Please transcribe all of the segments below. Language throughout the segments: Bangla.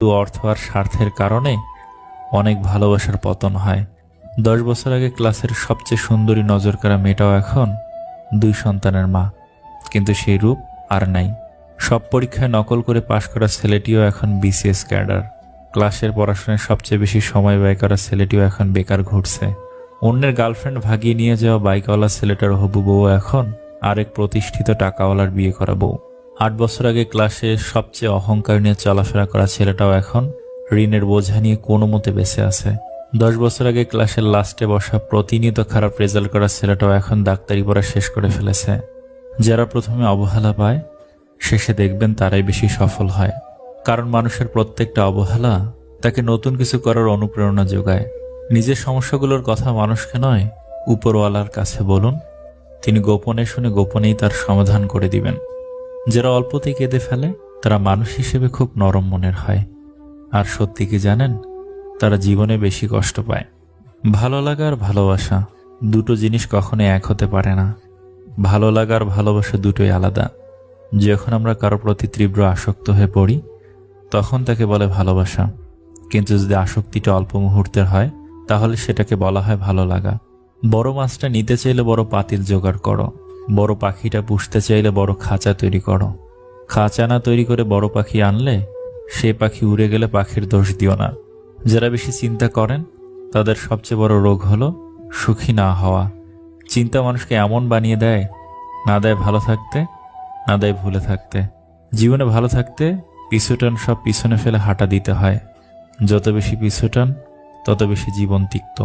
অর্থ আর স্বার্থের কারণে অনেক ভালোবাসার পতন হয়। 10 বছর আগে ক্লাসের সবচেয়ে সুন্দরী নজর কাড়া মেয়েটাও এখন 2 সন্তানের মা, কিন্তু সেই রূপ আর নাই। সব পরীক্ষায় নকল করে পাশ করা ছেলেটিও এখন বিসিএস ক্যাডার। ক্লাসের পড়াশোনায় সবচেয়ে বেশি সময় ব্যয় করা ছেলেটিও এখন বেকার ঘুরছে। অন্যের গার্লফ্রেন্ড ভাগিয়ে নিয়ে যাওয়া বাইকওয়ালা ছেলেটার হবু বউ এখন আরেক প্রতিষ্ঠিত টাকাওয়ালার বিয়ে করা বউ। 8 বছর আগে ক্লাসে সবচেয়ে অহংকার নিয়ে চলাফেরা করা ছেলেটাও এখন ঋণের বোঝা নিয়ে কোনো মতে বেঁচে আছে। 10 বছর আগে ক্লাসের লাস্টে বসা প্রতিনিয়ত খারাপ রেজাল্ট করা ছেলেটাও এখন ডাক্তারি পড়া শেষ করে ফেলেছে। যারা প্রথমে অবহেলা পায়, শেষে দেখবেন তারাই বেশি সফল হয়। কারণ মানুষের প্রত্যেকটা অবহেলা তাকে নতুন কিছু করার অনুপ্রেরণা যোগায়। নিজের সমস্যাগুলোর কথা মানুষকে নয়, উপরওয়ালার কাছে বলুন, তিনি গোপনে শুনে গোপনেই তার সমাধান করে দিবেন। যারা অল্পতেই কেঁদে ফেলে তারা মানুষ হিসেবে খুব নরম মনের হয়। আর সত্যি কি জানেন, তারা জীবনে বেশি কষ্ট পায়। ভালো লাগা আর ভালোবাসা দুটো জিনিস কখনো এক হতে পারে না। ভালো লাগা আর ভালোবাসা দুটোই আলাদা। যখন আমরা কারো প্রতি তীব্র আসক্ত হয়ে পড়ি তখন তাকে বলে ভালোবাসা, কিন্তু যদি আসক্তিটা অল্প মুহূর্তের হয় তাহলে সেটাকে বলা হয় ভালো লাগা। বড় মাছটা নিতে চাইলে বড় পাতিল জোগাড় করো, বড় পাখিটা পুষতে চাইলে বড় খাঁচা তৈরি করো। খাঁচা না তৈরি করে বড় পাখি আনলে সে পাখি উড়ে গেলে পাখির দোষ দিও না। যারা বেশি চিন্তা করেন তাদের সবচেয়ে বড় রোগ হলো সুখী না হওয়া। চিন্তা মানুষকে এমন বানিয়ে দেয়, না দেয় ভালো থাকতে, না দেয় ভুলে থাকতে। জীবনে ভালো থাকতে পিছুটান সব পিছনে ফেলে হাঁটা দিতে হয়। যত বেশি পিছুটান তত বেশি জীবন তিক্ত।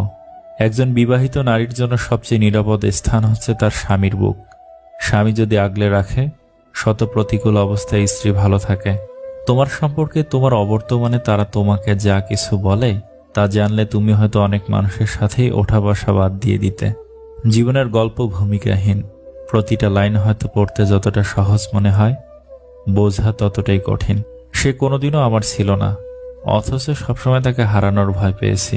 একজন বিবাহিত নারীর জন্য সবচেয়ে নিরাপদ স্থান হচ্ছে তার স্বামীর বুক। স্বামী যদি আগলে রাখে, শত প্রতিকূল অবস্থায় স্ত্রী ভালো থাকে। তোমার সম্পর্কে তোমার অবর্তমানে তারা তোমাকে যা কিছু বলে তা জানলে তুমি হয়তো অনেক মানুষের সাথেই ওঠা বসা বাদ দিয়ে দিতে। জীবনের গল্প ভূমিকাহীন, প্রতিটা লাইন হয়তো পড়তে যতটা সহজ মনে হয়, বোঝা ততটাই কঠিন। সে কোনোদিনও আমার ছিল না, অথচ সবসময় তাকে হারানোর ভয় পেয়েছি।